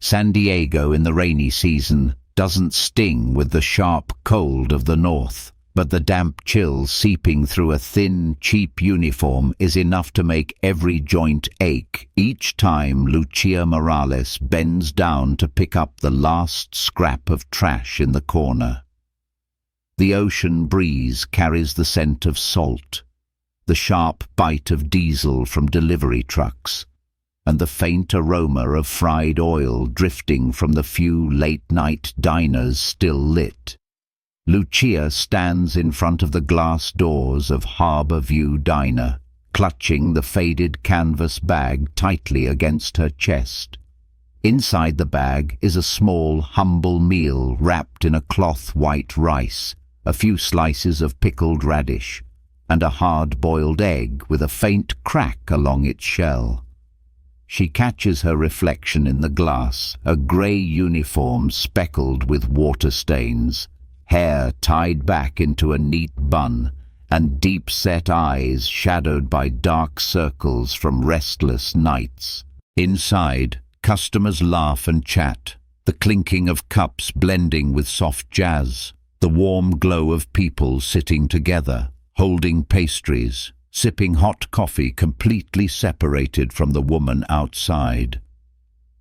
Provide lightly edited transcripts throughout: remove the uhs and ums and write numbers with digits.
San Diego in the rainy season doesn't sting with the sharp cold of the north, but the damp chill seeping through a thin, cheap uniform is enough to make every joint ache each time Lucia Morales bends down to pick up the last scrap of trash in the corner. The ocean breeze carries the scent of salt, the sharp bite of diesel from delivery trucks, and the faint aroma of fried oil drifting from the few late-night diners still lit. Lucia stands in front of the glass doors of Harbor View Diner, clutching the faded canvas bag tightly against her chest. Inside the bag is a small, humble meal wrapped in a cloth white rice, a few slices of pickled radish, and a hard-boiled egg with a faint crack along its shell. She catches her reflection in the glass, a grey uniform speckled with water stains, hair tied back into a neat bun, and deep-set eyes shadowed by dark circles from restless nights. Inside, customers laugh and chat, the clinking of cups blending with soft jazz, the warm glow of people sitting together, holding pastries, sipping hot coffee completely separated from the woman outside.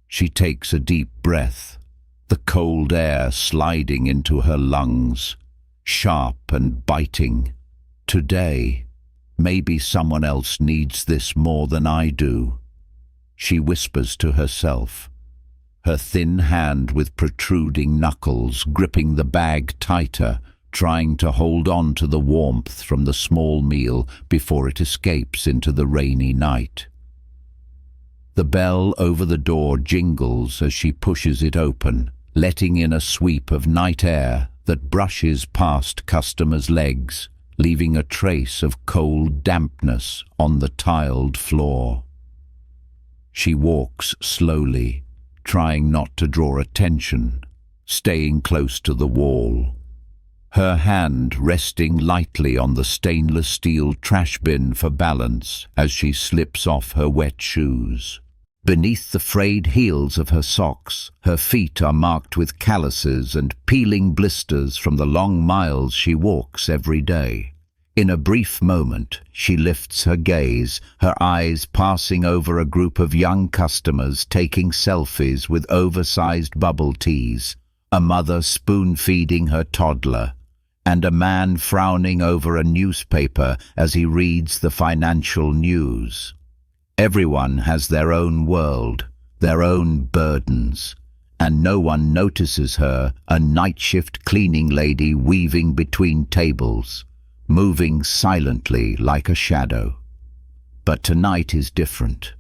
She takes a deep breath, the cold air sliding into her lungs, sharp and biting. Today, maybe someone else needs this more than I do, she whispers to herself, her thin hand with protruding knuckles gripping the bag tighter, trying to hold on to the warmth from the small meal before it escapes into the rainy night. The bell over the door jingles as she pushes it open, letting in a sweep of night air that brushes past customers' legs, leaving a trace of cold dampness on the tiled floor. She walks slowly, trying not to draw attention, staying close to the wall, her hand resting lightly on the stainless steel trash bin for balance as she slips off her wet shoes. Beneath the frayed heels of her socks, her feet are marked with calluses and peeling blisters from the long miles she walks every day. In a brief moment, she lifts her gaze, her eyes passing over a group of young customers taking selfies with oversized bubble teas, a mother spoon-feeding her toddler, and a man frowning over a newspaper as he reads the financial news. Everyone has their own world, their own burdens, and no one notices her, a night shift cleaning lady weaving between tables, moving silently like a shadow. But tonight is different.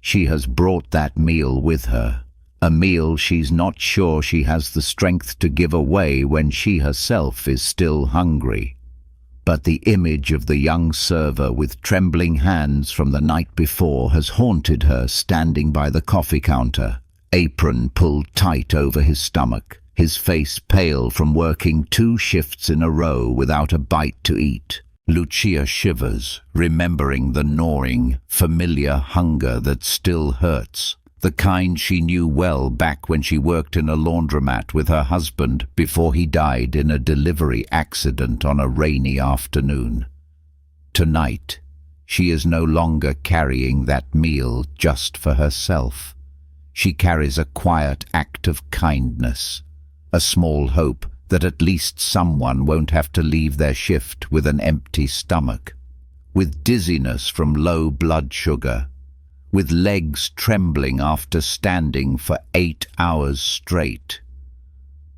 She has brought that meal with her, a meal she's not sure she has the strength to give away when she herself is still hungry. But the image of the young server with trembling hands from the night before has haunted her standing by the coffee counter, apron pulled tight over his stomach, his face pale from working 2 shifts in a row without a bite to eat. Lucia shivers, remembering the gnawing, familiar hunger that still hurts, the kind she knew well back when she worked in a laundromat with her husband before he died in a delivery accident on a rainy afternoon. Tonight, she is no longer carrying that meal just for herself. She carries a quiet act of kindness, a small hope that at least someone won't have to leave their shift with an empty stomach, with dizziness from low blood sugar, with legs trembling after standing for 8 hours straight.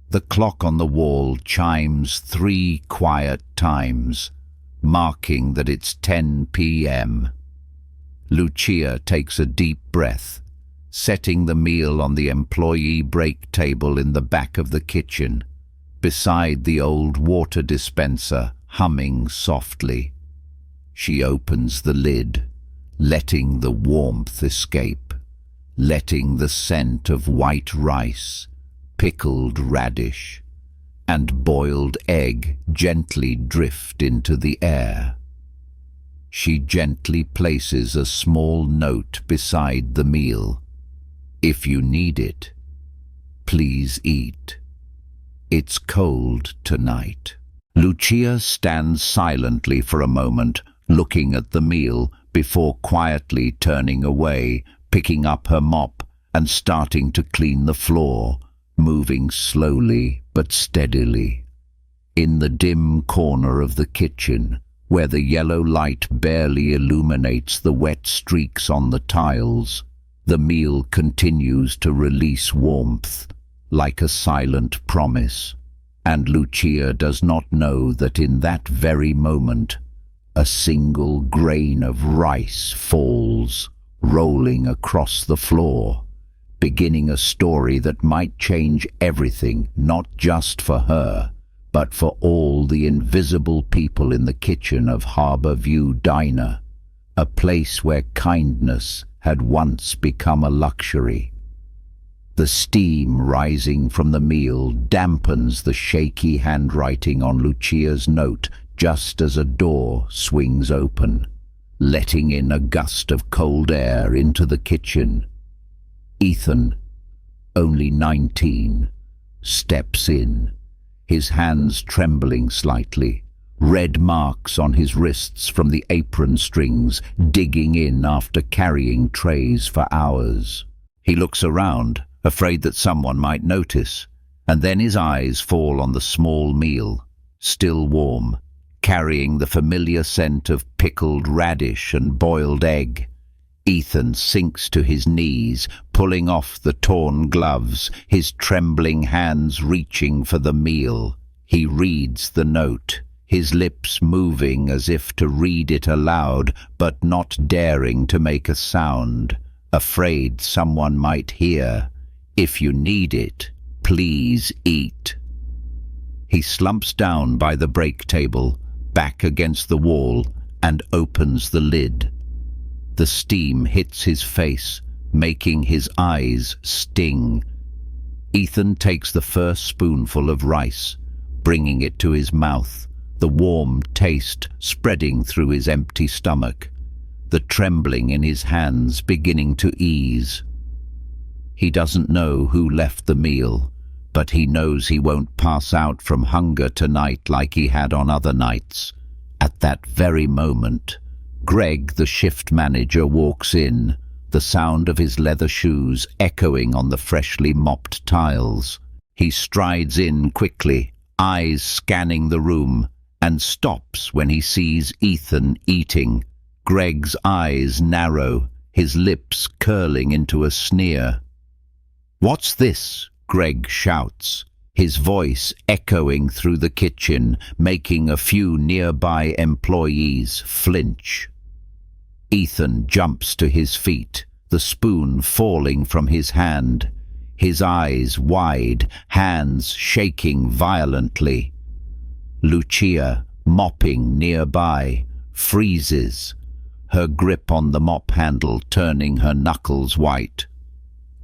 The clock on the wall chimes 3 quiet times, marking that it's 10 p.m. Lucia takes a deep breath, setting the meal on the employee break table in the back of the kitchen, beside the old water dispenser, humming softly. She opens the lid, letting the warmth escape, letting the scent of white rice, pickled radish, and boiled egg gently drift into the air. She gently places a small note beside the meal. If you need it, Please eat. It's cold tonight. Lucia stands silently for a moment, looking at the meal, before quietly turning away, picking up her mop and starting to clean the floor, moving slowly but steadily. In the dim corner of the kitchen, where the yellow light barely illuminates the wet streaks on the tiles, the meal continues to release warmth, like a silent promise. And Lucia does not know that in that very moment, a single grain of rice falls, rolling across the floor, beginning a story that might change everything, not just for her, but for all the invisible people in the kitchen of Harbour View Diner, a place where kindness had once become a luxury. The steam rising from the meal dampens the shaky handwriting on Lucia's note just as a door swings open, letting in a gust of cold air into the kitchen. Ethan, only 19, steps in, his hands trembling slightly, red marks on his wrists from the apron strings digging in after carrying trays for hours. He looks around, afraid that someone might notice, and then his eyes fall on the small meal, still warm, carrying the familiar scent of pickled radish and boiled egg. Ethan sinks to his knees, pulling off the torn gloves, his trembling hands reaching for the meal. He reads the note, his lips moving as if to read it aloud, but not daring to make a sound, afraid someone might hear. If you need it, please eat. He slumps down by the break table, back against the wall, and opens the lid. The steam hits his face, making his eyes sting. Ethan takes the first spoonful of rice, bringing it to his mouth, the warm taste spreading through his empty stomach, the trembling in his hands beginning to ease. He doesn't know who left the meal, but he knows he won't pass out from hunger tonight like he had on other nights. At that very moment, Greg, the shift manager, walks in, the sound of his leather shoes echoing on the freshly mopped tiles. He strides in quickly, eyes scanning the room, and stops when he sees Ethan eating. Greg's eyes narrow, his lips curling into a sneer. "What's this?" Greg shouts, his voice echoing through the kitchen, making a few nearby employees flinch. Ethan jumps to his feet, the spoon falling from his hand, his eyes wide, hands shaking violently. Lucia, mopping nearby, freezes, her grip on the mop handle turning her knuckles white.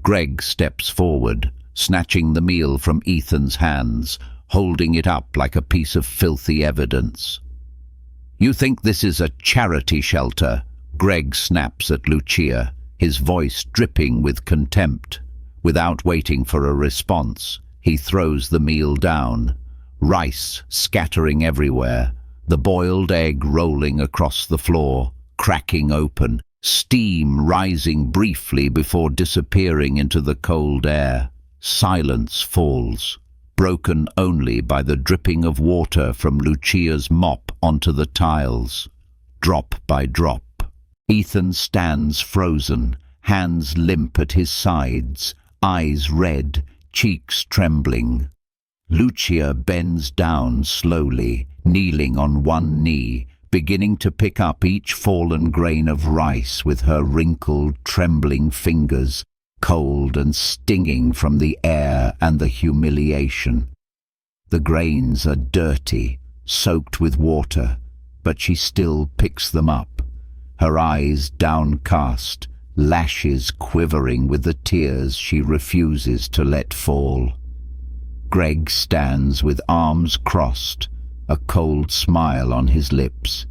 Greg steps forward, snatching the meal from Ethan's hands, holding it up like a piece of filthy evidence. "You think this is a charity shelter?" Greg snaps at Lucia, his voice dripping with contempt. Without waiting for a response, he throws the meal down, rice scattering everywhere, the boiled egg rolling across the floor, cracking open, steam rising briefly before disappearing into the cold air. Silence falls, broken only by the dripping of water from Lucia's mop onto the tiles, drop by drop. Ethan stands frozen, hands limp at his sides, eyes red, cheeks trembling. Lucia bends down slowly, kneeling on one knee, beginning to pick up each fallen grain of rice with her wrinkled, trembling fingers, cold and stinging from the air and the humiliation. The grains are dirty, soaked with water, but she still picks them up, her eyes downcast, lashes quivering with the tears she refuses to let fall. Greg stands with arms crossed, a cold smile on his lips.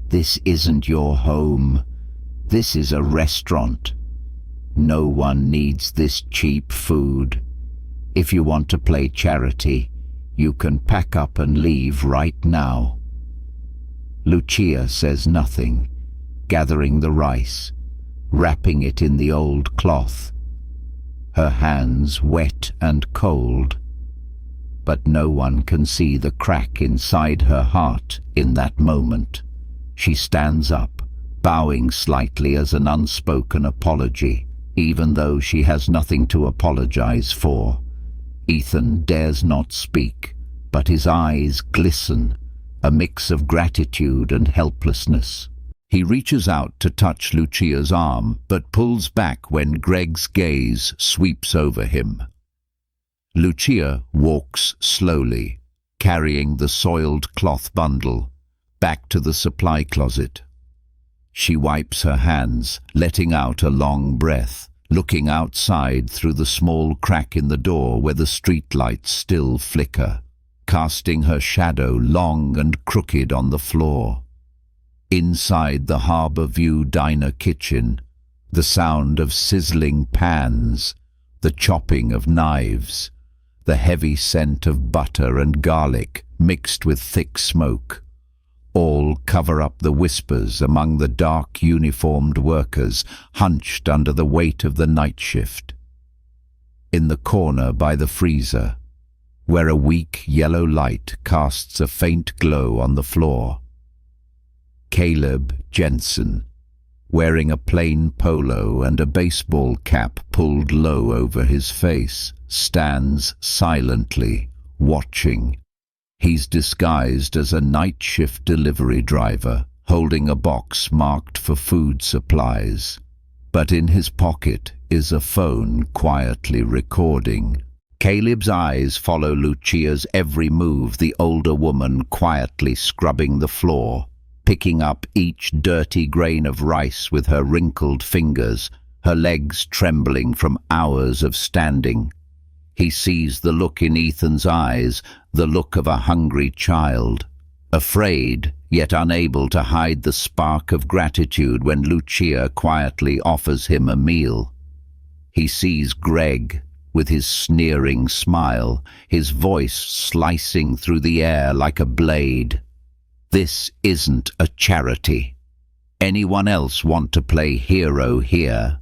"This isn't your home. This is a restaurant. No one needs this cheap food. If you want to play charity, you can pack up and leave right now." Lucia says nothing, gathering the rice, wrapping it in the old cloth, her hands wet and cold. But no one can see the crack inside her heart in that moment. She stands up, bowing slightly as an unspoken apology, even though she has nothing to apologize for. Ethan dares not speak, but his eyes glisten, a mix of gratitude and helplessness. He reaches out to touch Lucia's arm, but pulls back when Greg's gaze sweeps over him. Lucia walks slowly, carrying the soiled cloth bundle, back to the supply closet. She wipes her hands, letting out a long breath, looking outside through the small crack in the door where the streetlights still flicker, casting her shadow long and crooked on the floor. Inside the Harbour View Diner kitchen, the sound of sizzling pans, the chopping of knives, the heavy scent of butter and garlic mixed with thick smoke, all cover up the whispers among the dark uniformed workers hunched under the weight of the night shift. In the corner by the freezer, where a weak yellow light casts a faint glow on the floor, Caleb Jensen, wearing a plain polo and a baseball cap pulled low over his face, stands silently, watching. He's disguised as a night shift delivery driver, holding a box marked for food supplies. But in his pocket is a phone quietly recording. Caleb's eyes follow Lucia's every move, the older woman quietly scrubbing the floor, picking up each dirty grain of rice with her wrinkled fingers, her legs trembling from hours of standing. He sees the look in Ethan's eyes, the look of a hungry child, afraid yet unable to hide the spark of gratitude when Lucia quietly offers him a meal. He sees Greg with his sneering smile, his voice slicing through the air like a blade. "This isn't a charity. Anyone else want to play hero here?"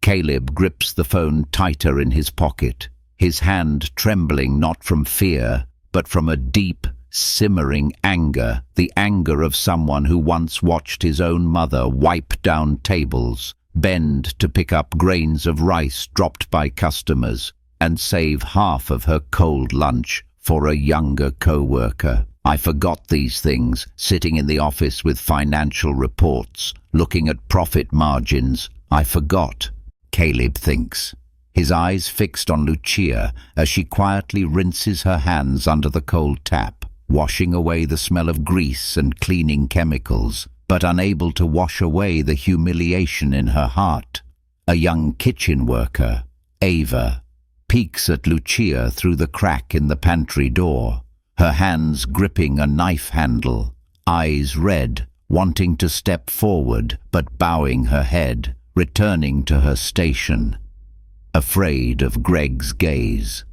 Caleb grips the phone tighter in his pocket, his hand trembling not from fear, but from a deep, simmering anger, the anger of someone who once watched his own mother wipe down tables, bend to pick up grains of rice dropped by customers, and save half of her cold lunch for a younger co-worker. I forgot these things, sitting in the office with financial reports, looking at profit margins. I forgot, Caleb thinks, his eyes fixed on Lucia as she quietly rinses her hands under the cold tap, washing away the smell of grease and cleaning chemicals, but unable to wash away the humiliation in her heart. A young kitchen worker, Ava, peeks at Lucia through the crack in the pantry door, her hands gripping a knife handle, eyes red, wanting to step forward but bowing her head, returning to her station, afraid of Greg's gaze.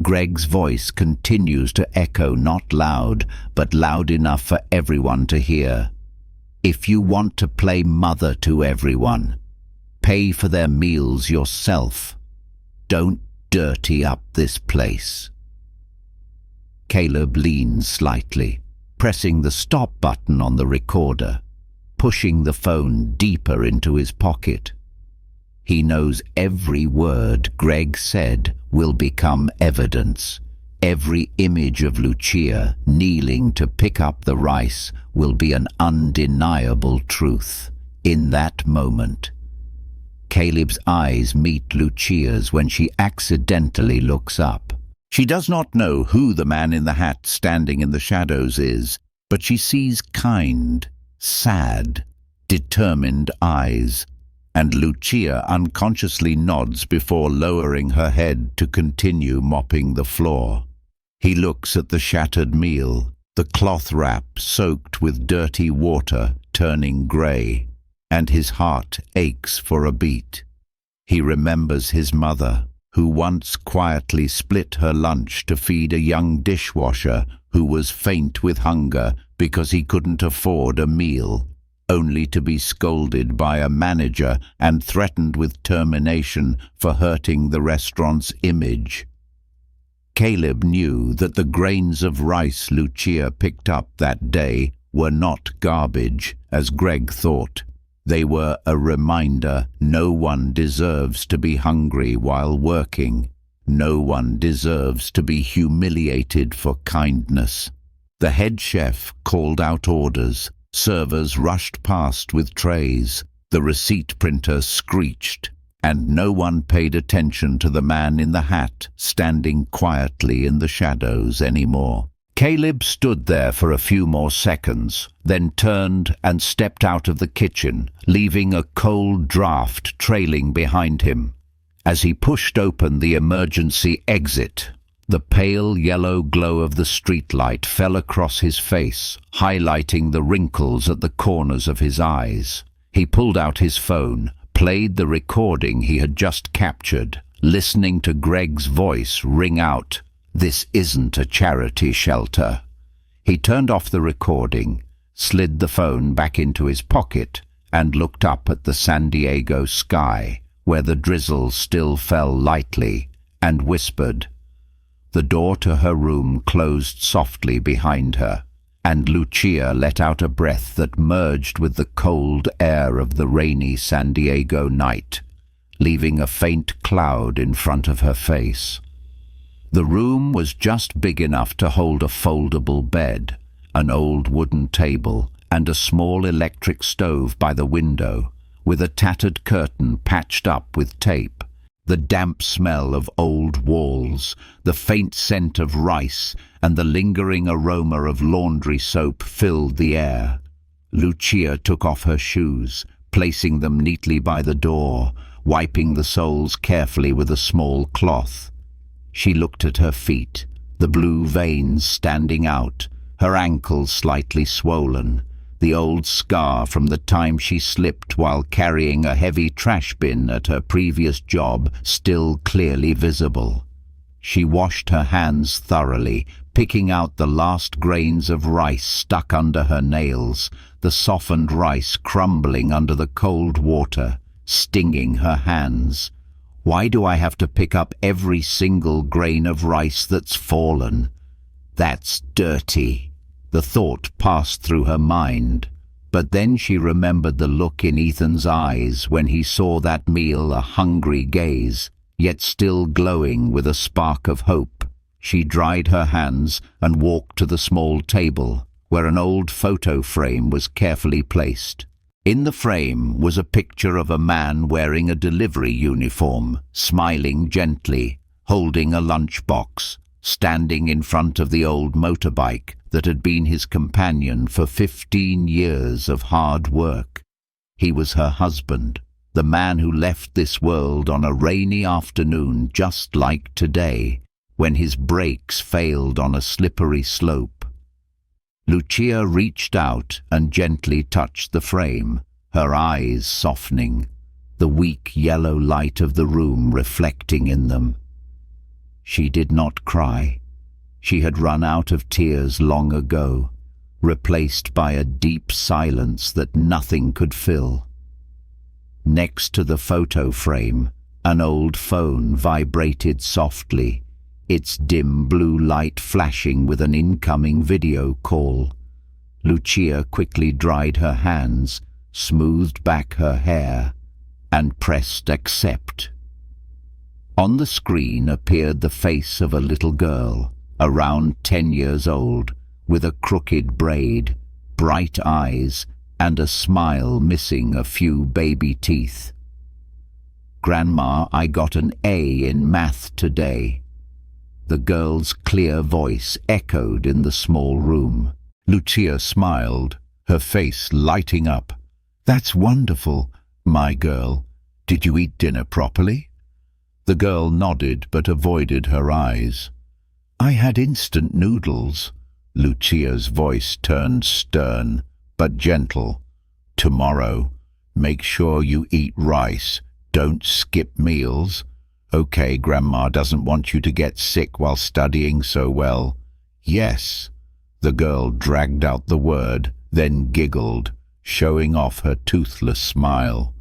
Greg's voice continues to echo, not loud, but loud enough for everyone to hear. "If you want to play mother to everyone, pay for their meals yourself. Don't dirty up this place." Caleb leans slightly, pressing the stop button on the recorder, pushing the phone deeper into his pocket. He knows every word Greg said will become evidence. Every image of Lucia kneeling to pick up the rice will be an undeniable truth. In that moment, Caleb's eyes meet Lucia's when she accidentally looks up. She does not know who the man in the hat standing in the shadows is, but she sees kind, sad, determined eyes, and Lucia unconsciously nods before lowering her head to continue mopping the floor. He looks at the shattered meal, the cloth wrap soaked with dirty water turning grey, and his heart aches for a beat. He remembers his mother, who once quietly split her lunch to feed a young dishwasher who was faint with hunger because he couldn't afford a meal, only to be scolded by a manager and threatened with termination for hurting the restaurant's image. Caleb knew that the grains of rice Lucia picked up that day were not garbage, as Greg thought. They were a reminder no one deserves to be hungry while working. No one deserves to be humiliated for kindness. The head chef called out orders. Servers rushed past with trays. The receipt printer screeched, and no one paid attention to the man in the hat standing quietly in the shadows anymore. Caleb stood there for a few more seconds, then turned and stepped out of the kitchen, leaving a cold draft trailing behind him. As he pushed open the emergency exit, the pale yellow glow of the streetlight fell across his face, highlighting the wrinkles at the corners of his eyes. He pulled out his phone, played the recording he had just captured, listening to Greg's voice ring out, "This isn't a charity shelter." He turned off the recording, slid the phone back into his pocket, and looked up at the San Diego sky, where the drizzle still fell lightly, and whispered. The door to her room closed softly behind her, and Lucia let out a breath that merged with the cold air of the rainy San Diego night, leaving a faint cloud in front of her face. The room was just big enough to hold a foldable bed, an old wooden table, and a small electric stove by the window, with a tattered curtain patched up with tape. The damp smell of old walls, the faint scent of rice, and the lingering aroma of laundry soap filled the air. Lucia took off her shoes, placing them neatly by the door, wiping the soles carefully with a small cloth. She looked at her feet, the blue veins standing out, her ankles slightly swollen, the old scar from the time she slipped while carrying a heavy trash bin at her previous job still clearly visible. She washed her hands thoroughly, picking out the last grains of rice stuck under her nails, the softened rice crumbling under the cold water, stinging her hands. Why do I have to pick up every single grain of rice that's fallen? That's dirty. The thought passed through her mind, but then she remembered the look in Ethan's eyes when he saw that meal, a hungry gaze, yet still glowing with a spark of hope. She dried her hands and walked to the small table, where an old photo frame was carefully placed. In the frame was a picture of a man wearing a delivery uniform, smiling gently, holding a lunchbox, standing in front of the old motorbike that had been his companion for 15 years of hard work. He was her husband, the man who left this world on a rainy afternoon just like today, when his brakes failed on a slippery slope. Lucia reached out and gently touched the frame, her eyes softening, the weak yellow light of the room reflecting in them. She did not cry. She had run out of tears long ago, replaced by a deep silence that nothing could fill. Next to the photo frame, an old phone vibrated softly, its dim blue light flashing with an incoming video call. Lucia quickly dried her hands, smoothed back her hair, and pressed accept. On the screen appeared the face of a little girl, around 10 years old, with a crooked braid, bright eyes, and a smile missing a few baby teeth. "Grandma, I got an A in math today." The girl's clear voice echoed in the small room. Lucia smiled, her face lighting up. "That's wonderful, my girl. Did you eat dinner properly?" The girl nodded but avoided her eyes. "I had instant noodles." Lucia's voice turned stern, but gentle. "Tomorrow, make sure you eat rice. Don't skip meals. Okay, Grandma doesn't want you to get sick while studying so well. Yes. The girl dragged out the word, then giggled, showing off her toothless smile.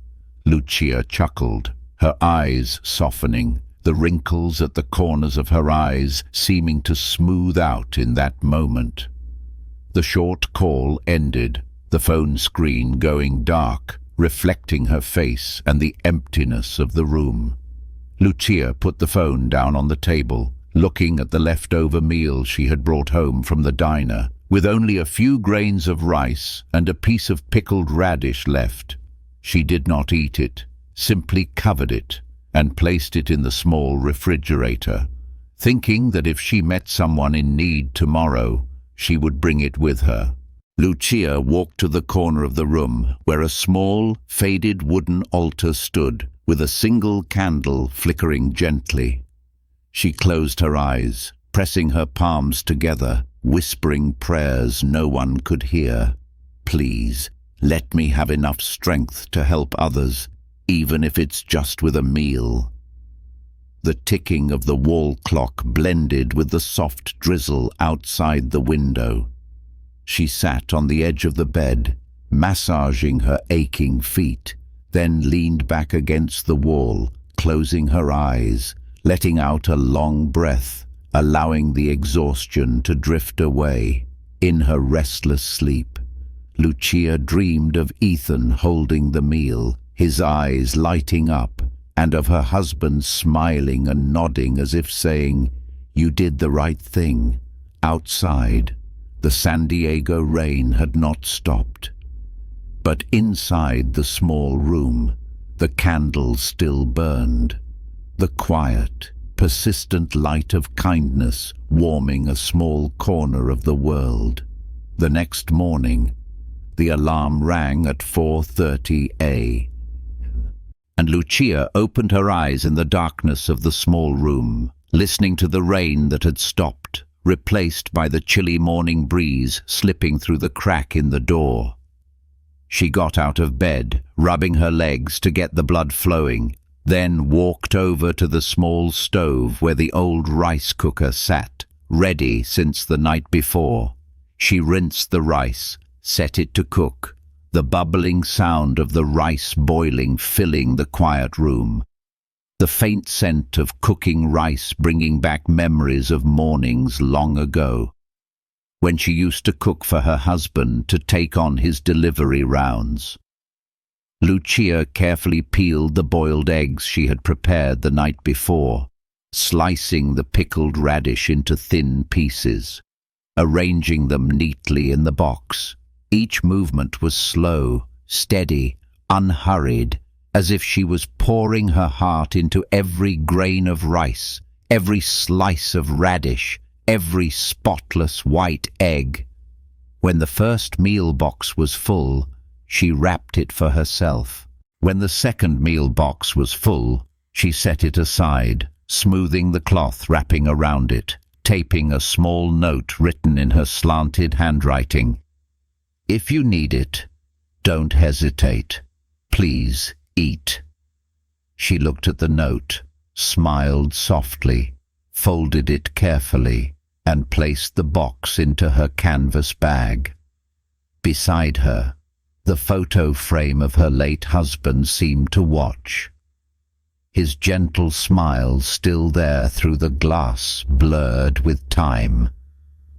Lucia chuckled, her eyes softening, the wrinkles at the corners of her eyes seeming to smooth out in that moment. The short call ended, the phone screen going dark, reflecting her face and the emptiness of the room. Lucia put the phone down on the table, looking at the leftover meal she had brought home from the diner, with only a few grains of rice and a piece of pickled radish left. She did not eat it, simply covered it and placed it in the small refrigerator, thinking that if she met someone in need tomorrow, she would bring it with her. Lucia walked to the corner of the room where a small, faded wooden altar stood, with a single candle flickering gently. She closed her eyes, pressing her palms together, whispering prayers no one could hear. Please, let me have enough strength to help others, even if it's just with a meal. The ticking of the wall clock blended with the soft drizzle outside the window. She sat on the edge of the bed, massaging her aching feet, then leaned back against the wall, closing her eyes, letting out a long breath, allowing the exhaustion to drift away. In her restless sleep, Lucia dreamed of Ethan holding the meal, his eyes lighting up, and of her husband smiling and nodding as if saying, "You did the right thing." Outside, the San Diego rain had not stopped. But inside the small room, the candles still burned, the quiet, persistent light of kindness warming a small corner of the world. The next morning, the alarm rang at 4:30 a.m. and Lucia opened her eyes in the darkness of the small room, listening to the rain that had stopped, replaced by the chilly morning breeze slipping through the crack in the door. She got out of bed, rubbing her legs to get the blood flowing, then walked over to the small stove where the old rice cooker sat, ready since the night before. She rinsed the rice, set it to cook, the bubbling sound of the rice boiling filling the quiet room, the faint scent of cooking rice bringing back memories of mornings long ago, when she used to cook for her husband to take on his delivery rounds. Lucia carefully peeled the boiled eggs she had prepared the night before, slicing the pickled radish into thin pieces, arranging them neatly in the box. Each movement was slow, steady, unhurried, as if she was pouring her heart into every grain of rice, every slice of radish, every spotless white egg. When the first meal box was full, she wrapped it for herself. When the second meal box was full, she set it aside, smoothing the cloth wrapping around it, taping a small note written in her slanted handwriting. "If you need it, don't hesitate. Please eat." She looked at the note, smiled softly, folded it carefully, and placed the box into her canvas bag. Beside her, the photo frame of her late husband seemed to watch, his gentle smile still there through the glass blurred with time.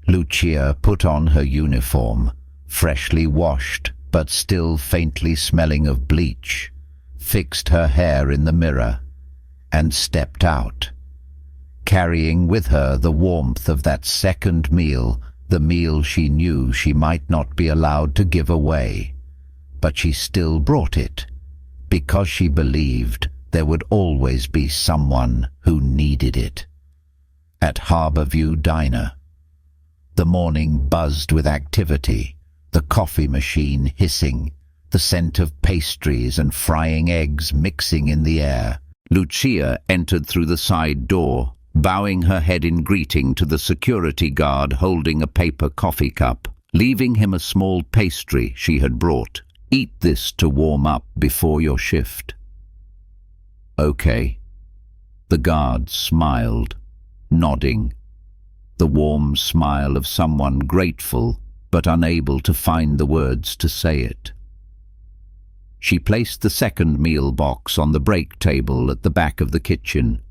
Lucia put on her uniform, freshly washed but still faintly smelling of bleach, fixed her hair in the mirror, and stepped out, carrying with her the warmth of that second meal, the meal she knew she might not be allowed to give away. But she still brought it, because she believed there would always be someone who needed it. At Harborview Diner, the morning buzzed with activity, the coffee machine hissing, the scent of pastries and frying eggs mixing in the air. Lucia entered through the side door, bowing her head in greeting to the security guard holding a paper coffee cup, leaving him a small pastry she had brought. "Eat this to warm up before your shift." "Okay." The guard smiled, nodding, the warm smile of someone grateful but unable to find the words to say it. She placed the second meal box on the break table at the back of the kitchen,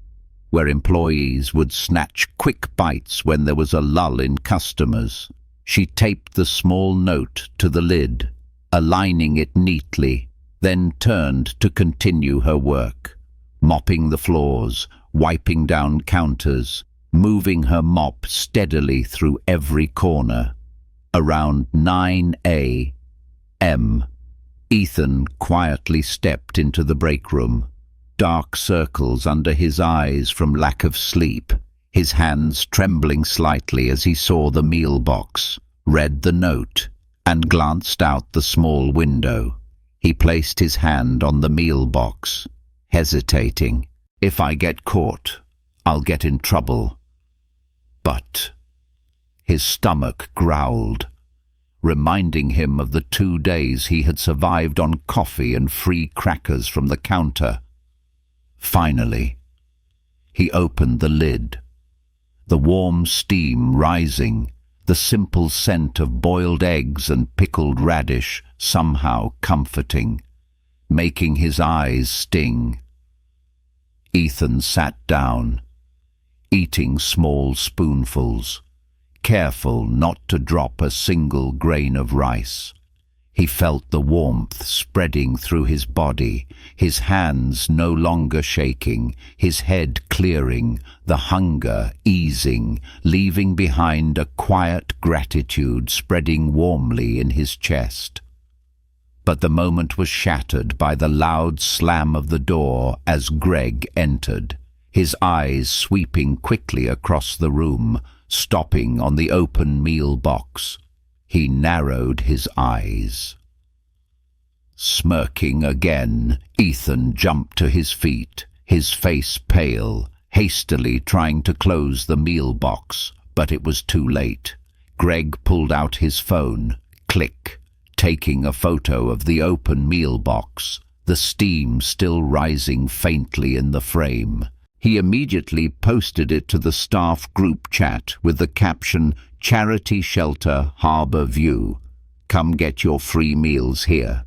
where employees would snatch quick bites when there was a lull in customers. She taped the small note to the lid, aligning it neatly, then turned to continue her work, mopping the floors, wiping down counters, moving her mop steadily through every corner. Around 9 a.m., Ethan quietly stepped into the break room, dark circles under his eyes from lack of sleep, his hands trembling slightly as he saw the meal box, read the note, and glanced out the small window. He placed his hand on the meal box, hesitating. "If I get caught, I'll get in trouble." But his stomach growled, reminding him of the 2 days he had survived on coffee and free crackers from the counter. Finally, he opened the lid, the warm steam rising, the simple scent of boiled eggs and pickled radish somehow comforting, making his eyes sting. Ethan sat down, eating small spoonfuls, careful not to drop a single grain of rice. He felt the warmth spreading through his body, his hands no longer shaking, his head clearing, the hunger easing, leaving behind a quiet gratitude spreading warmly in his chest. But the moment was shattered by the loud slam of the door as Greg entered, his eyes sweeping quickly across the room, stopping on the open meal box. He narrowed his eyes. Smirking again, Ethan jumped to his feet, his face pale, hastily trying to close the meal box, but it was too late. Greg pulled out his phone, click, taking a photo of the open meal box, the steam still rising faintly in the frame. He immediately posted it to the staff group chat with the caption, "Charity Shelter Harbor View. Come get your free meals here."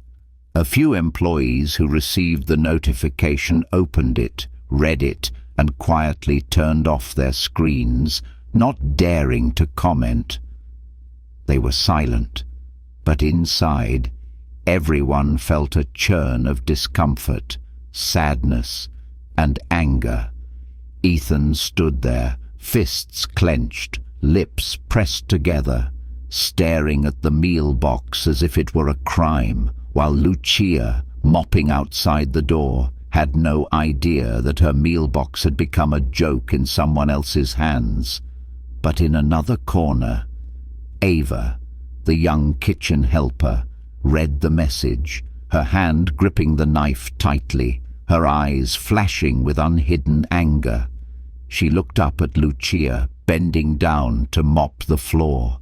A few employees who received the notification opened it, read it, and quietly turned off their screens, not daring to comment. They were silent, but inside, everyone felt a churn of discomfort, sadness, and anger. Ethan stood there, fists clenched, lips pressed together, staring at the meal box as if it were a crime, while Lucia, mopping outside the door, had no idea that her meal box had become a joke in someone else's hands. But in another corner, Ava, the young kitchen helper, read the message, her hand gripping the knife tightly, her eyes flashing with unhidden anger. She looked up at Lucia, bending down to mop the floor.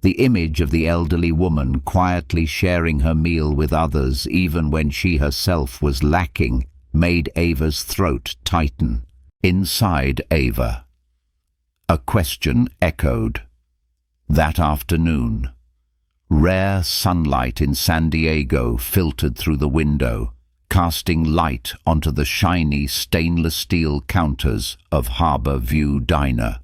The image of the elderly woman quietly sharing her meal with others, even when she herself was lacking, made Ava's throat tighten. Inside Ava, a question echoed. That afternoon, rare sunlight in San Diego filtered through the window, casting light onto the shiny stainless steel counters of Harbor View Diner.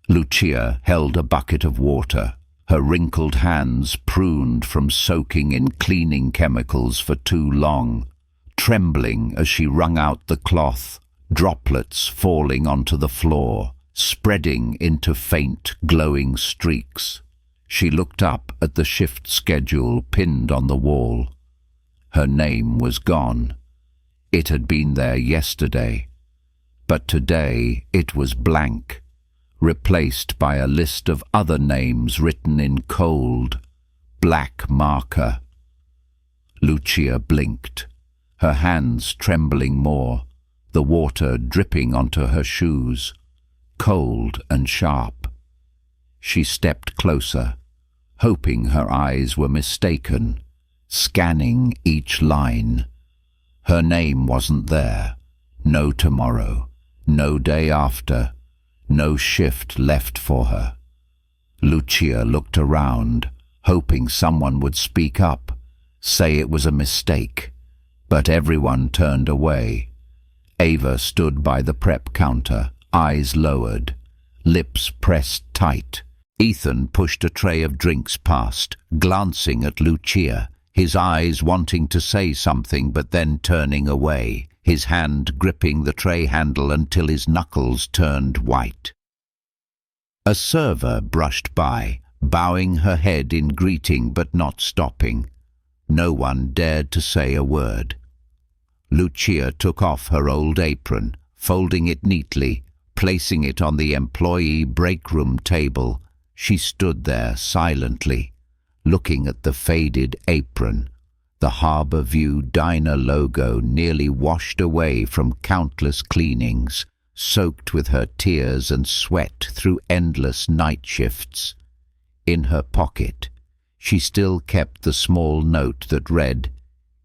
Lucia held a bucket of water, her wrinkled hands pruned from soaking in cleaning chemicals for too long, trembling as she wrung out the cloth, droplets falling onto the floor, spreading into faint, glowing streaks. She looked up at the shift schedule pinned on the wall. Her name was gone. It had been there yesterday, but today it was blank, replaced by a list of other names written in cold, black marker. Lucia blinked, her hands trembling more, the water dripping onto her shoes, cold and sharp. She stepped closer, hoping her eyes were mistaken, scanning each line. Her name wasn't there. No tomorrow. No day after, no shift left for her. Lucia looked around, hoping someone would speak up, say it was a mistake, but everyone turned away. Ava stood by the prep counter, eyes lowered, lips pressed tight. Ethan pushed a tray of drinks past, glancing at Lucia, his eyes wanting to say something but then turning away, his hand gripping the tray handle until his knuckles turned white. A server brushed by, bowing her head in greeting but not stopping. No one dared to say a word. Lucia took off her old apron, folding it neatly, placing it on the employee break room table. She stood there silently, looking at the faded apron, the Harbour View Diner logo nearly washed away from countless cleanings, soaked with her tears and sweat through endless night shifts. In her pocket, she still kept the small note that read,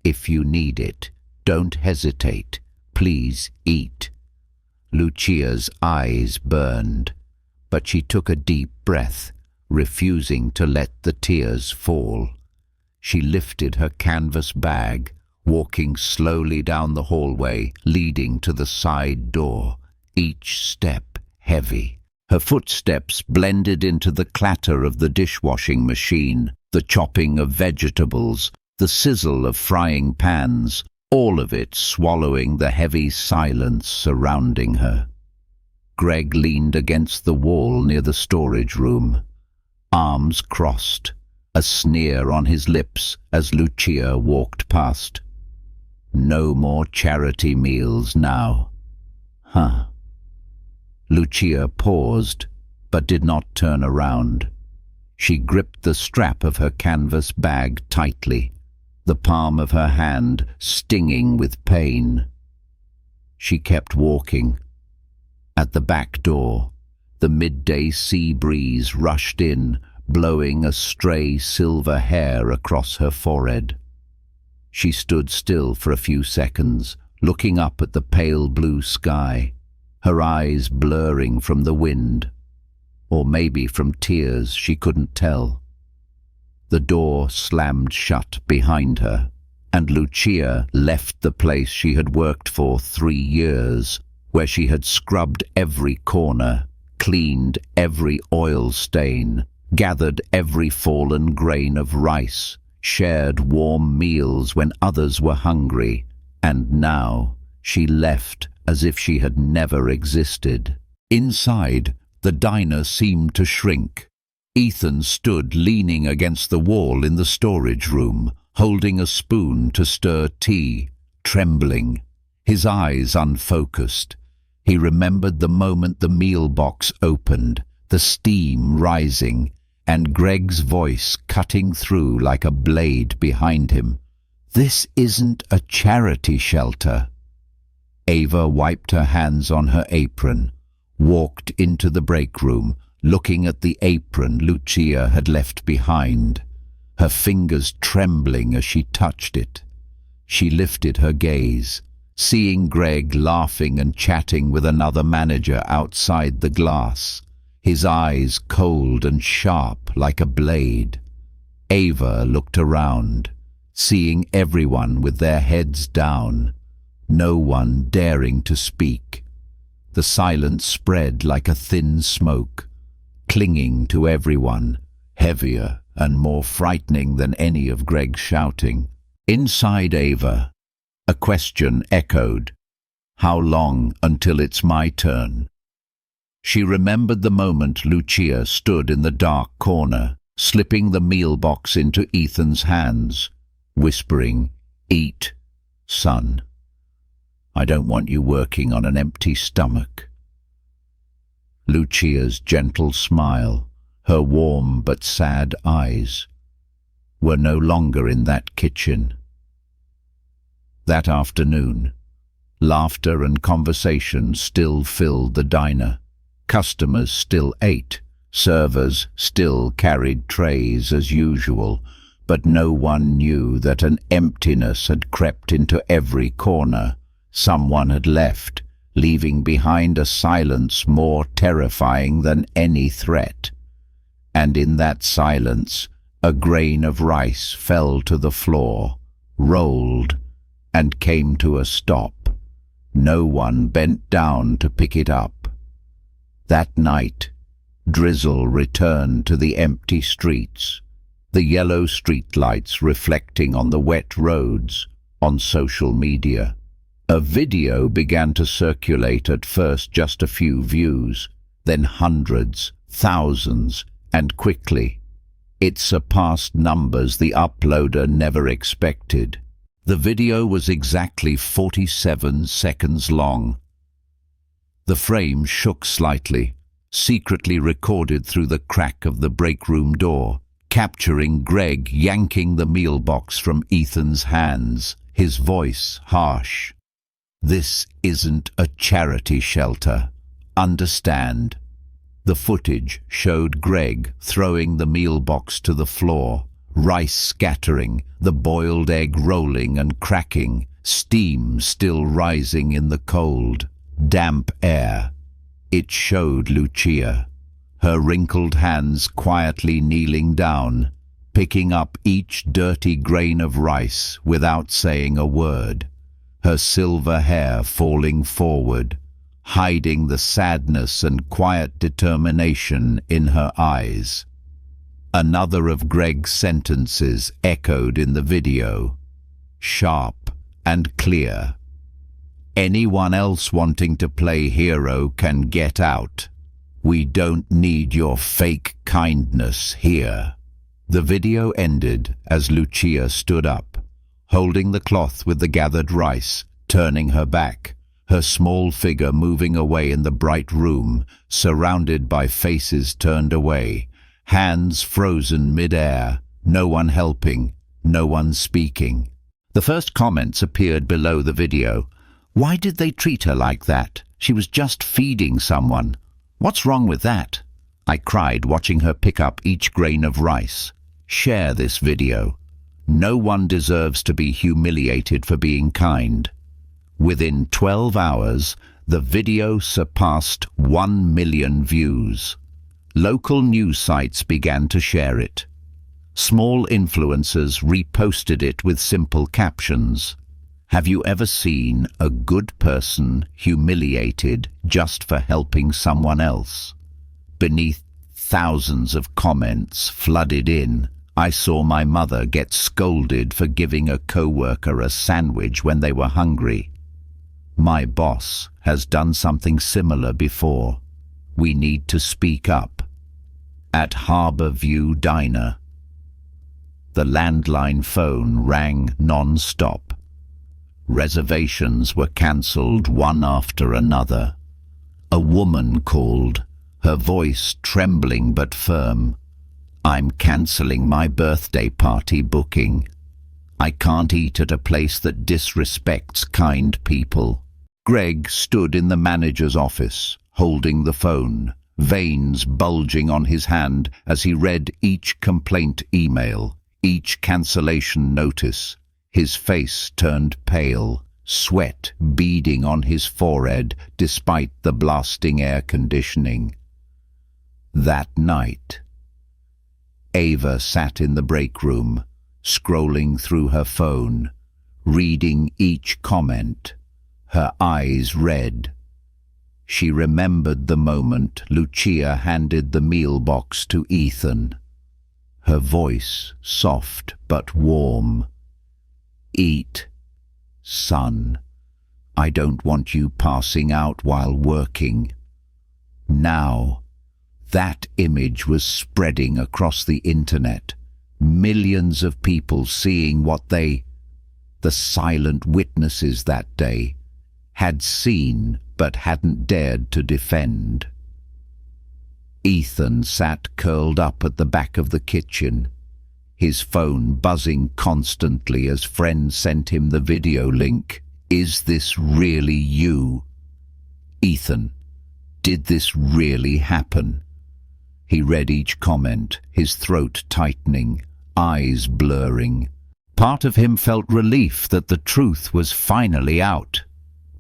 "If you need it, don't hesitate. Please eat." Lucia's eyes burned, but she took a deep breath, refusing to let the tears fall. She lifted her canvas bag, walking slowly down the hallway leading to the side door, each step heavy. Her footsteps blended into the clatter of the dishwashing machine, the chopping of vegetables, the sizzle of frying pans, all of it swallowing the heavy silence surrounding her. Greg leaned against the wall near the storage room, arms crossed, a sneer on his lips as Lucia walked past. No more charity meals now. Huh. Lucia paused, but did not turn around. She gripped the strap of her canvas bag tightly, the palm of her hand stinging with pain. She kept walking. At the back door, the midday sea breeze rushed in, blowing a stray silver hair across her forehead. She stood still for a few seconds, looking up at the pale blue sky, her eyes blurring from the wind, or maybe from tears, she couldn't tell. The door slammed shut behind her, and Lucia left the place she had worked for 3 years, where she had scrubbed every corner, cleaned every oil stain, gathered every fallen grain of rice, shared warm meals when others were hungry, and now she left as if she had never existed. Inside, the diner seemed to shrink. Ethan stood leaning against the wall in the storage room, holding a spoon to stir tea, trembling, his eyes unfocused. He remembered the moment the meal box opened, the steam rising, and Greg's voice cutting through like a blade behind him. "This isn't a charity shelter." Ava wiped her hands on her apron, walked into the break room, looking at the apron Lucia had left behind, her fingers trembling as she touched it. She lifted her gaze, seeing Greg laughing and chatting with another manager outside the glass, his eyes cold and sharp like a blade. Ava looked around, seeing everyone with their heads down, no one daring to speak. The silence spread like a thin smoke, clinging to everyone, heavier and more frightening than any of Greg's shouting. Inside Ava, a question echoed. How long until it's my turn? She remembered the moment Lucia stood in the dark corner, slipping the meal box into Ethan's hands, whispering, "Eat, son. I don't want you working on an empty stomach." Lucia's gentle smile, her warm but sad eyes, were no longer in that kitchen. That afternoon, laughter and conversation still filled the diner. Customers still ate, servers still carried trays as usual, but no one knew that an emptiness had crept into every corner. Someone had left, leaving behind a silence more terrifying than any threat. And in that silence, a grain of rice fell to the floor, rolled, and came to a stop. No one bent down to pick it up. That night, drizzle returned to the empty streets, the yellow streetlights reflecting on the wet roads. On social media, a video began to circulate, at first just a few views, then hundreds, thousands, and quickly it surpassed numbers the uploader never expected. The video was exactly 47 seconds long. The frame shook slightly, secretly recorded through the crack of the break room door, capturing Greg yanking the meal box from Ethan's hands, his voice harsh. "This isn't a charity shelter. Understand?" The footage showed Greg throwing the meal box to the floor, rice scattering, the boiled egg rolling and cracking, steam still rising in the cold, damp air. It showed Lucia, her wrinkled hands quietly kneeling down, picking up each dirty grain of rice without saying a word, her silver hair falling forward, hiding the sadness and quiet determination in her eyes. Another of Greg's sentences echoed in the video, sharp and clear. "Anyone else wanting to play hero can get out. We don't need your fake kindness here." The video ended as Lucia stood up, holding the cloth with the gathered rice, turning her back, her small figure moving away in the bright room, surrounded by faces turned away, hands frozen mid-air, no one helping, no one speaking. The first comments appeared below the video. "Why did they treat her like that? She was just feeding someone. What's wrong with that?" I cried, watching her pick up each grain of rice. "Share this video. No one deserves to be humiliated for being kind." Within 12 hours, the video surpassed 1 million views. Local news sites began to share it. Small influencers reposted it with simple captions. "Have you ever seen a good person humiliated just for helping someone else?" Beneath thousands of comments flooded in, I saw my mother get scolded for giving a co-worker a sandwich when they were hungry. "My boss has done something similar before. We need to speak up." At Harbour View Diner, the landline phone rang non-stop. Reservations were cancelled one after another. A woman called, her voice trembling but firm. "I'm cancelling my birthday party booking. I can't eat at a place that disrespects kind people." Greg stood in the manager's office, holding the phone, veins bulging on his hand as he read each complaint email, each cancellation notice. His face turned pale, sweat beading on his forehead despite the blasting air conditioning. That night, Ava sat in the break room, scrolling through her phone, reading each comment, her eyes red. She remembered the moment Lucia handed the meal box to Ethan, her voice soft but warm. "Eat, son. I don't want you passing out while working." Now, that image was spreading across the internet, millions of people seeing what they, the silent witnesses that day, had seen but hadn't dared to defend. Ethan sat curled up at the back of the kitchen, his phone buzzing constantly as friends sent him the video link. "Is this really you? Ethan, did this really happen?" He read each comment, his throat tightening, eyes blurring. Part of him felt relief that the truth was finally out.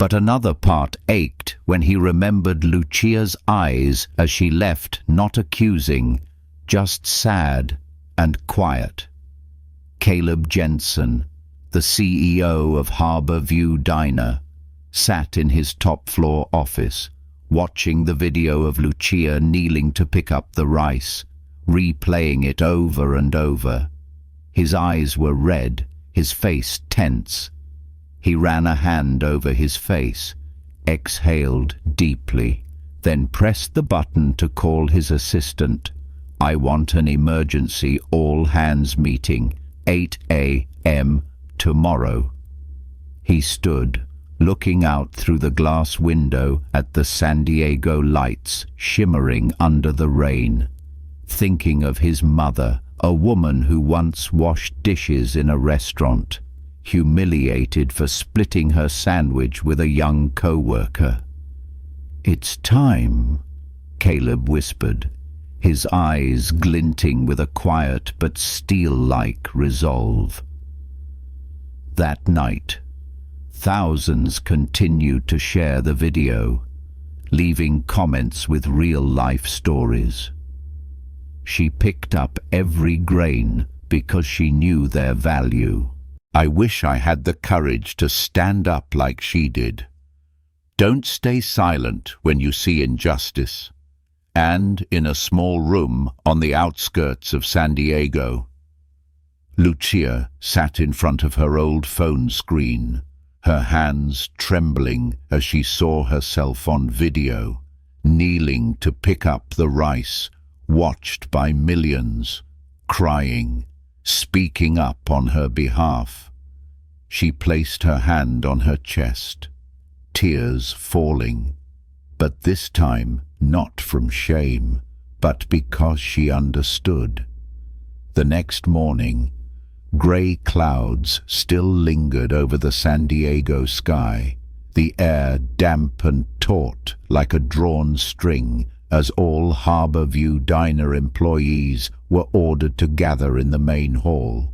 But another part ached when he remembered Lucia's eyes as she left, not accusing, just sad and quiet. Caleb Jensen, the CEO of Harbor View Diner, sat in his top-floor office, watching the video of Lucia kneeling to pick up the rice, replaying it over and over. His eyes were red, his face tense. He ran a hand over his face, exhaled deeply, then pressed the button to call his assistant. "I want an emergency all-hands meeting, 8 a.m. tomorrow." He stood, looking out through the glass window at the San Diego lights shimmering under the rain, thinking of his mother, a woman who once washed dishes in a restaurant, humiliated for splitting her sandwich with a young co-worker. "It's time," Caleb whispered, his eyes glinting with a quiet but steel-like resolve. That night, thousands continued to share the video, leaving comments with real-life stories. She picked up every grain because she knew their value. "I wish I had the courage to stand up like she did. Don't stay silent when you see injustice." And in a small room on the outskirts of San Diego, Lucia sat in front of her old phone screen, her hands trembling as she saw herself on video, kneeling to pick up the rice, watched by millions, crying, speaking up on her behalf. She placed her hand on her chest, tears falling, but this time not from shame, but because she understood. The next morning, grey clouds still lingered over the San Diego sky, the air damp and taut like a drawn string, as all Harbor View Diner employees were ordered to gather in the main hall.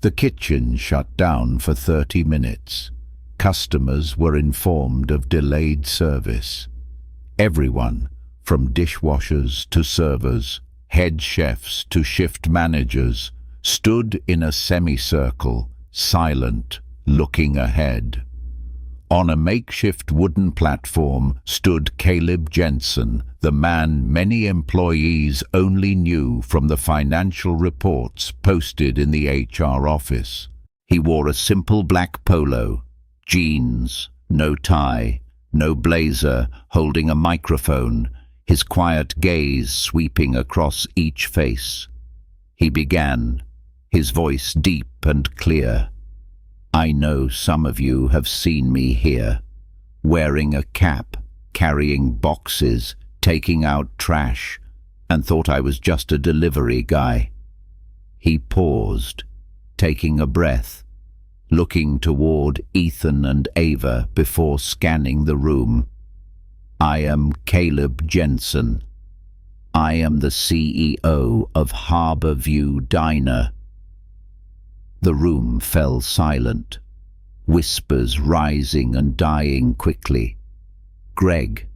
The kitchen shut down for 30 minutes. Customers were informed of delayed service. Everyone, from dishwashers to servers, head chefs to shift managers, stood in a semicircle, silent, looking ahead. On a makeshift wooden platform stood Caleb Jensen, the man many employees only knew from the financial reports posted in the HR office. He wore a simple black polo, jeans, no tie, no blazer, holding a microphone, his quiet gaze sweeping across each face. He began, his voice deep and clear. "I know some of you have seen me here, wearing a cap, carrying boxes, taking out trash, and thought I was just a delivery guy." He paused, taking a breath, looking toward Ethan and Ava before scanning the room. "I am Caleb Jensen. I am the CEO of Harbor View Diner." The room fell silent, whispers rising and dying quickly. Greg,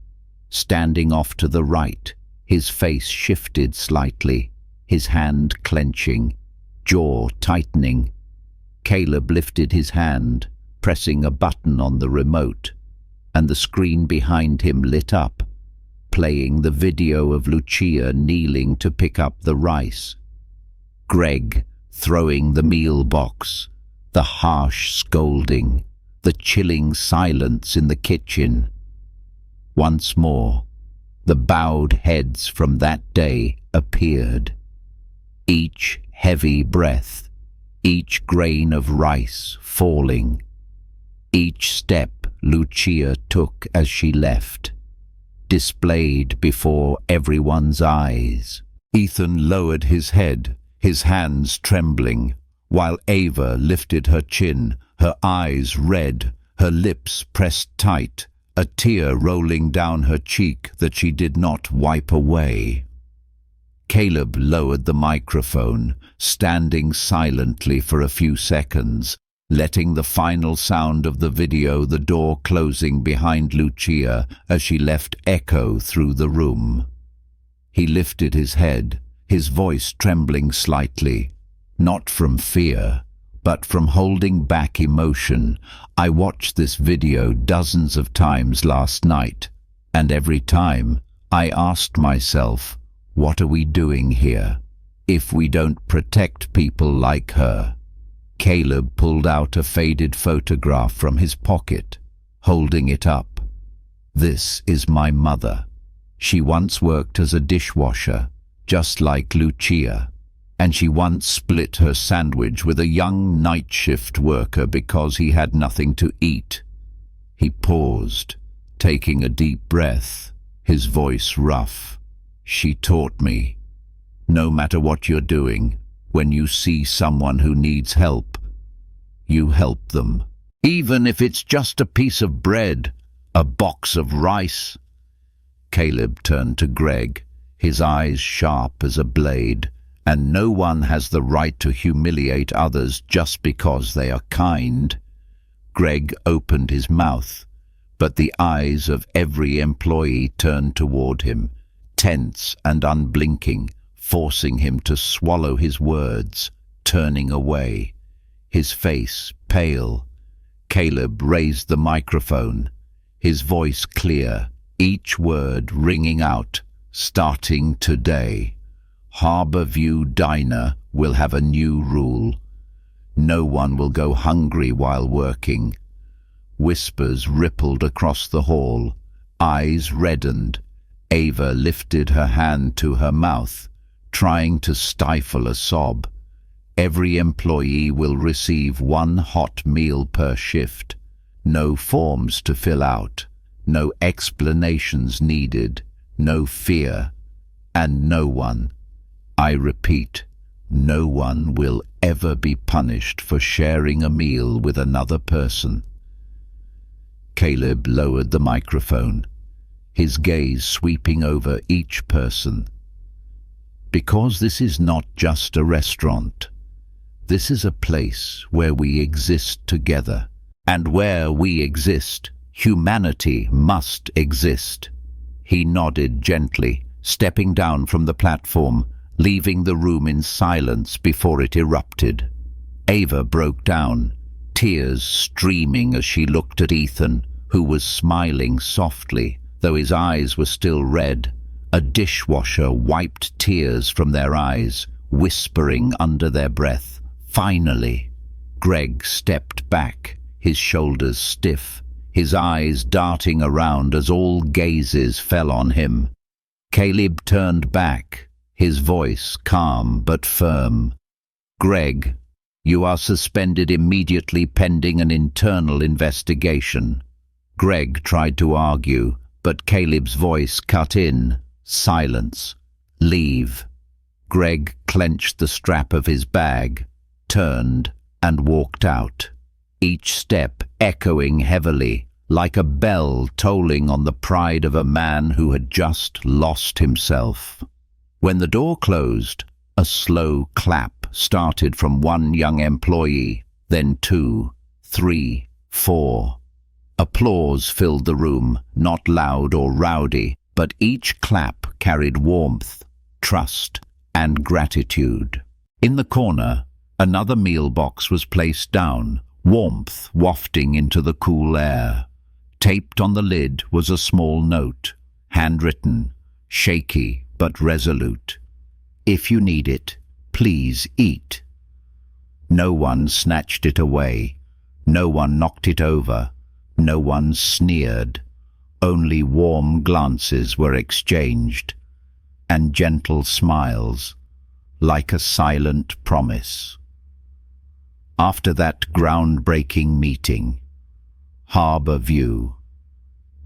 standing off to the right, his face shifted slightly, his hand clenching, jaw tightening. Caleb lifted his hand, pressing a button on the remote, and the screen behind him lit up, playing the video of Lucia kneeling to pick up the rice. Greg throwing the meal box, the harsh scolding, the chilling silence in the kitchen. Once more, the bowed heads from that day appeared. Each heavy breath, each grain of rice falling, each step Lucia took as she left, displayed before everyone's eyes. Ethan lowered his head, his hands trembling, while Ava lifted her chin, her eyes red, her lips pressed tight, a tear rolling down her cheek that she did not wipe away. Caleb lowered the microphone, standing silently for a few seconds, letting the final sound of the video, the door closing behind Lucia as she left, echo through the room. He lifted his head, his voice trembling slightly, not from fear, but from holding back emotion. I watched this video dozens of times last night, and every time I asked myself, what are we doing here if we don't protect people like her? Caleb pulled out a faded photograph from his pocket, holding it up. This is my mother. She once worked as a dishwasher, just like Lucia, and she once split her sandwich with a young night shift worker because he had nothing to eat. He paused, taking a deep breath, his voice rough. She taught me, no matter what you're doing, when you see someone who needs help, you help them. Even if it's just a piece of bread, a box of rice. Caleb turned to Greg, his eyes sharp as a blade. And no one has the right to humiliate others just because they are kind. Greg opened his mouth, but the eyes of every employee turned toward him, tense and unblinking, forcing him to swallow his words, turning away, his face pale. Caleb raised the microphone, his voice clear, each word ringing out, starting today. Harborview Diner will have a new rule. No one will go hungry while working. Whispers rippled across the hall, eyes reddened. Ava lifted her hand to her mouth, trying to stifle a sob. Every employee will receive one hot meal per shift. No forms to fill out, no explanations needed, no fear, and no one, I repeat, no one will ever be punished for sharing a meal with another person. Caleb lowered the microphone, his gaze sweeping over each person. Because this is not just a restaurant. This is a place where we exist together, and where we exist, humanity must exist. He nodded gently, stepping down from the platform, leaving the room in silence before it erupted. Ava broke down, tears streaming as she looked at Ethan, who was smiling softly, though his eyes were still red. A dishwasher wiped tears from their eyes, whispering under their breath, "Finally." Greg stepped back, his shoulders stiff, his eyes darting around as all gazes fell on him. Caleb turned back, his voice calm but firm. "Greg, you are suspended immediately pending an internal investigation." Greg tried to argue, but Caleb's voice cut in. Silence. "Leave." Greg clenched the strap of his bag, turned, and walked out, each step echoing heavily, like a bell tolling on the pride of a man who had just lost himself. When the door closed, a slow clap started from one young employee, then 2, 3, 4. Applause filled the room, not loud or rowdy, but each clap carried warmth, trust, and gratitude. In the corner, another meal box was placed down, warmth wafting into the cool air. Taped on the lid was a small note, handwritten, shaky but resolute. "If you need it, please eat." No one snatched it away. No one knocked it over. No one sneered. Only warm glances were exchanged, and gentle smiles, like a silent promise. After that groundbreaking meeting, Harborview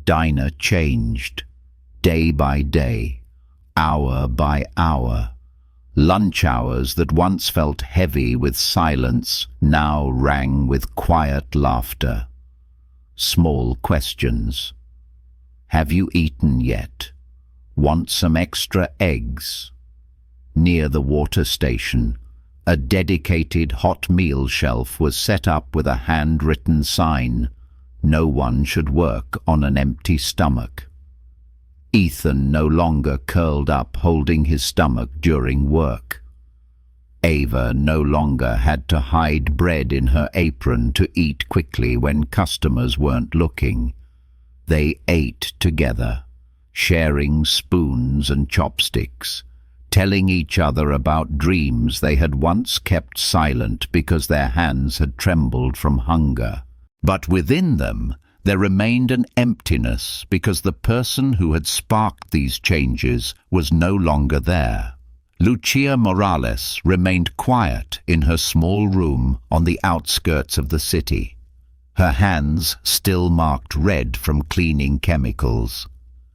Diner changed, day by day, hour by hour. Lunch hours that once felt heavy with silence now rang with quiet laughter. Small questions. "Have you eaten yet? Want some extra eggs?" Near the water station, A dedicated hot meal shelf was set up with a handwritten sign: no one should work on an empty stomach. Ethan no longer curled up holding his stomach during work. Ava no longer had to hide bread in her apron to eat quickly when customers weren't looking. They ate together, sharing spoons and chopsticks, telling each other about dreams they had once kept silent because their hands had trembled from hunger. But within them, there remained an emptiness because the person who had sparked these changes was no longer there. Lucia Morales remained quiet in her small room on the outskirts of the city, her hands still marked red from cleaning chemicals,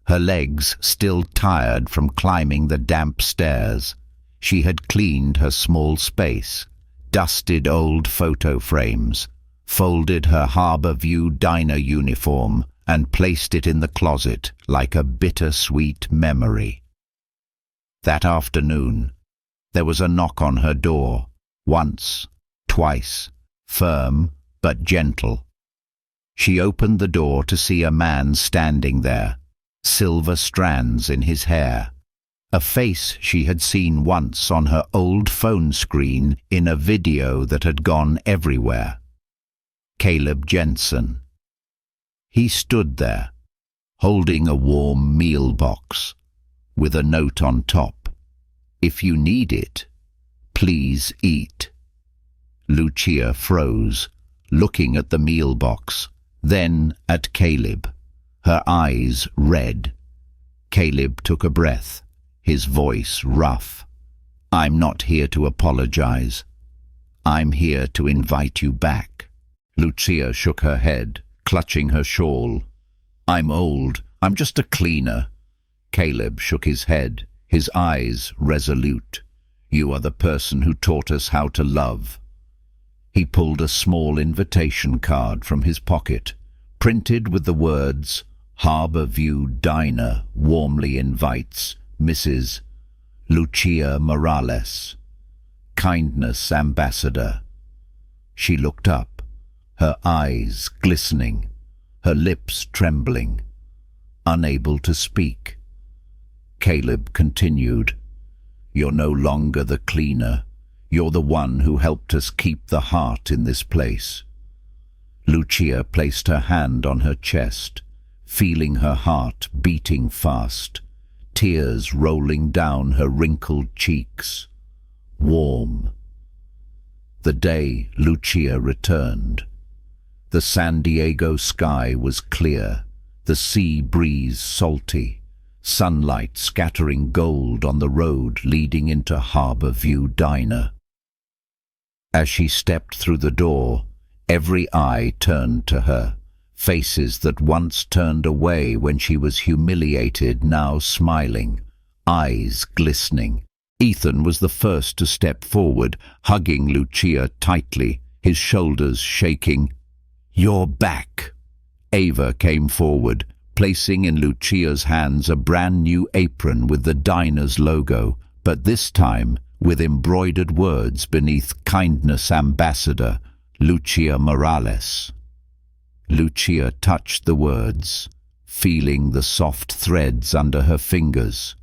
her legs still tired from climbing the damp stairs. She had cleaned her small space, dusted old photo frames, folded her Harbor View diner uniform, and placed it in the closet like a bittersweet memory. That afternoon, there was a knock on her door, once, twice, firm but gentle. She opened the door to see a man standing there, silver strands in his hair, a face she had seen once on her old phone screen in a video that had gone everywhere. Caleb Jensen. He stood there, holding a warm meal box, with a note on top: "If you need it, please eat." Lucia froze, looking at the meal box, then at Caleb, her eyes red. Caleb took a breath, his voice rough. "I'm not here to apologize. I'm here to invite you back." Lucia shook her head, clutching her shawl. "I'm old. I'm just a cleaner." Caleb shook his head, his eyes resolute. "You are the person who taught us how to love." He pulled a small invitation card from his pocket, printed with the words, "Harbor View Diner warmly invites Mrs. Lucia Morales, Kindness Ambassador." She looked up, her eyes glistening, her lips trembling, unable to speak. Caleb continued, "You're no longer the cleaner. You're the one who helped us keep the heart in this place." Lucia placed her hand on her chest, feeling her heart beating fast, tears rolling down her wrinkled cheeks. Warm. The day Lucia returned. The San Diego sky was clear, the sea breeze salty, sunlight scattering gold on the road leading into Harbor View Diner. As she stepped through the door, every eye turned to her. Faces that once turned away when she was humiliated now smiling, eyes glistening. Ethan was the first to step forward, hugging Lucia tightly, his shoulders shaking. "You're back." Ava came forward, placing in Lucia's hands a brand new apron with the diner's logo, but this time with embroidered words beneath "Kindness Ambassador, Lucia Morales." Lucia touched the words, feeling the soft threads under her fingers,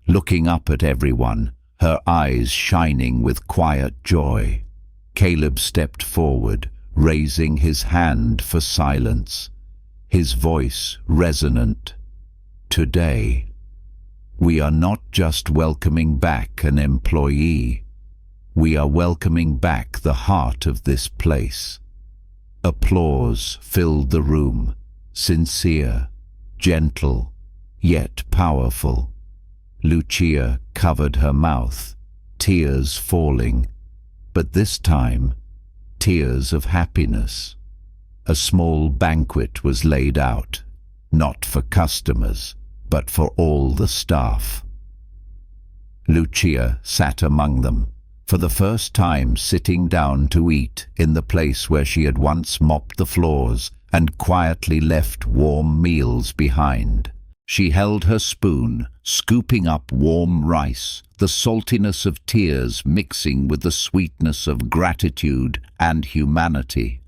looking up at everyone, her eyes shining with quiet joy. Caleb stepped forward, raising his hand for silence, his voice resonant. "Today, we are not just welcoming back an employee, we are welcoming back the heart of this place." Applause filled the room, sincere, gentle, yet powerful. Lucia covered her mouth, tears falling, but this time, tears of happiness. A small banquet was laid out, not for customers, but for all the staff. Lucia sat among them, for the first time sitting down to eat in the place where she had once mopped the floors and quietly left warm meals behind. She held her spoon, scooping up warm rice, the saltiness of tears mixing with the sweetness of gratitude and humanity.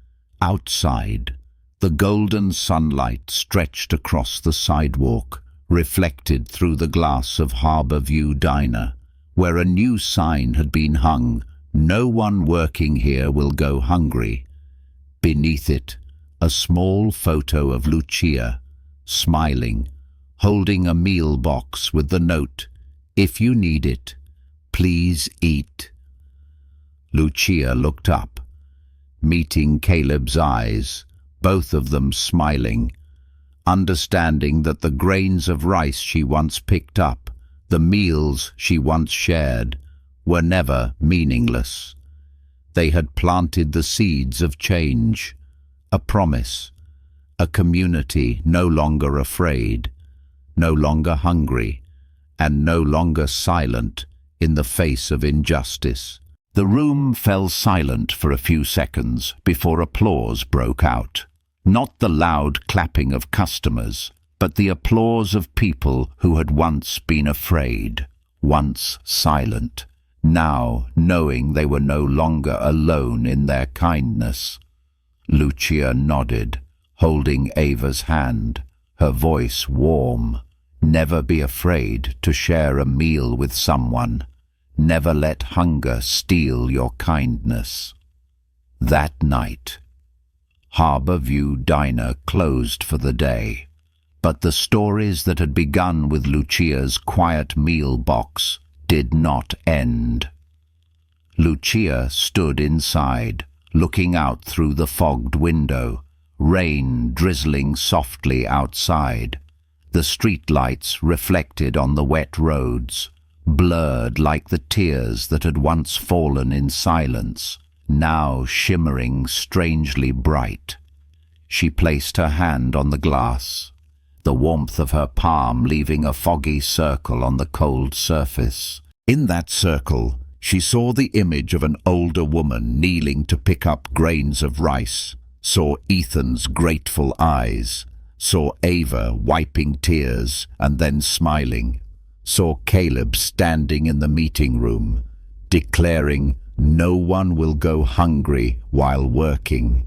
Outside, the golden sunlight stretched across the sidewalk, reflected through the glass of Harbour View Diner, where a new sign had been hung, "No one working here will go hungry." Beneath it, a small photo of Lucia, smiling, holding a meal box with the note, "If you need it, please eat." Lucia looked up, meeting Caleb's eyes, both of them smiling, understanding that the grains of rice she once picked up, the meals she once shared, were never meaningless. They had planted the seeds of change, a promise, a community no longer afraid, no longer hungry, and no longer silent in the face of injustice. The room fell silent for a few seconds before applause broke out. Not the loud clapping of customers, but the applause of people who had once been afraid, once silent, now knowing they were no longer alone in their kindness. Lucia nodded, holding Ava's hand, her voice warm. Never be afraid to share a meal with someone. Never let hunger steal your kindness. That night, Harbour View Diner closed for the day, but the stories that had begun with Lucia's quiet meal box did not end. Lucia stood inside, looking out through the fogged window, rain drizzling softly outside. The streetlights reflected on the wet roads, blurred like the tears that had once fallen in silence, now shimmering strangely bright. She placed her hand on the glass, the warmth of her palm leaving a foggy circle on the cold surface. In that circle, she saw the image of an older woman kneeling to pick up grains of rice, saw Ethan's grateful eyes, saw Ava wiping tears and then smiling, saw Caleb standing in the meeting room, declaring, "No one will go hungry while working."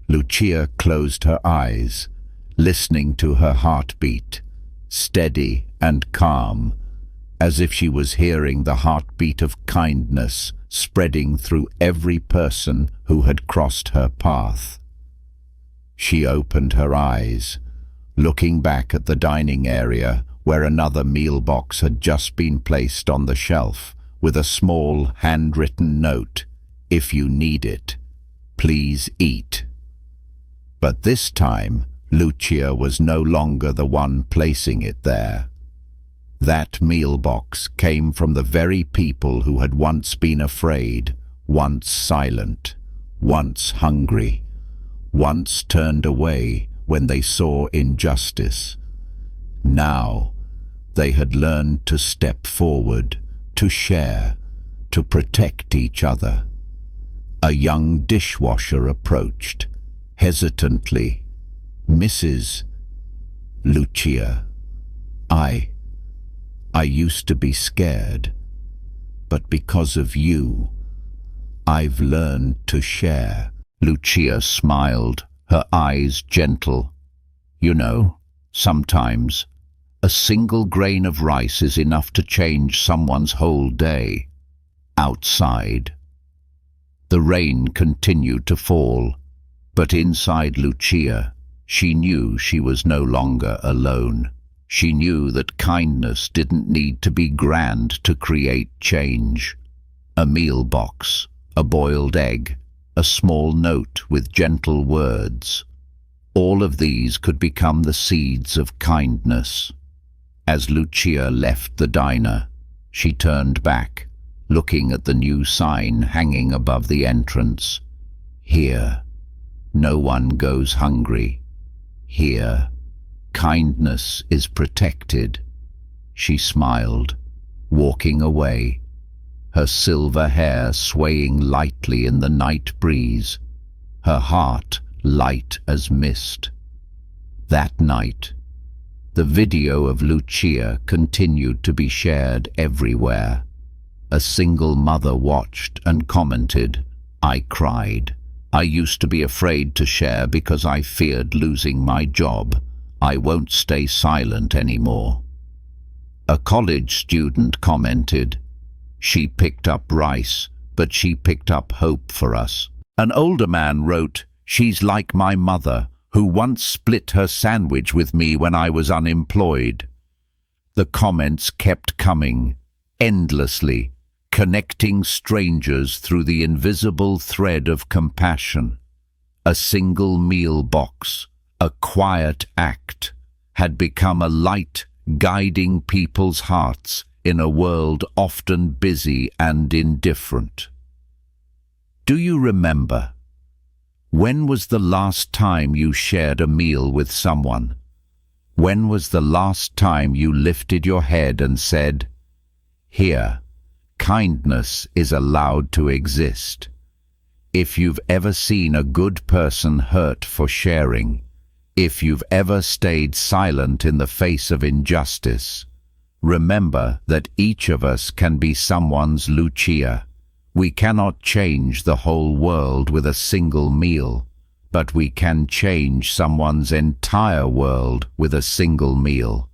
Lucia closed her eyes, listening to her heartbeat, steady and calm, as if she was hearing the heartbeat of kindness spreading through every person who had crossed her path. She opened her eyes, looking back at the dining area where another meal box had just been placed on the shelf, with a small handwritten note, "If you need it, please eat." But this time, Lucia was no longer the one placing it there. That meal box came from the very people who had once been afraid, once silent, once hungry, once turned away when they saw injustice. Now, they had learned to step forward, to share, to protect each other. A young dishwasher approached, hesitantly. "Mrs. Lucia, I used to be scared, but because of you, I've learned to share." Lucia smiled, her eyes gentle. "You know, sometimes a single grain of rice is enough to change someone's whole day." Outside, the rain continued to fall, but inside Lucia, she knew she was no longer alone. She knew that kindness didn't need to be grand to create change. A meal box, a boiled egg, a small note with gentle words. All of these could become the seeds of kindness. As Lucia left the diner, she turned back, looking at the new sign hanging above the entrance. "Here, no one goes hungry. Here, kindness is protected." She smiled, walking away, her silver hair swaying lightly in the night breeze, her heart light as mist. That night, The video of Lucia continued to be shared everywhere. A single mother watched and commented, "I cried. I used to be afraid to share because I feared losing my job. I won't stay silent anymore." A college student commented, "She picked up rice, but she picked up hope for us." An older man wrote, "She's like my mother, who once split her sandwich with me when I was unemployed." The comments kept coming, endlessly, connecting strangers through the invisible thread of compassion. A single meal box, a quiet act, had become a light guiding people's hearts in a world often busy and indifferent. Do you remember? When was the last time you shared a meal with someone? When was the last time you lifted your head and said, "Here, kindness is allowed to exist"? If you've ever seen a good person hurt for sharing, if you've ever stayed silent in the face of injustice, remember that each of us can be someone's Lucia. We cannot change the whole world with a single meal, but we can change someone's entire world with a single meal.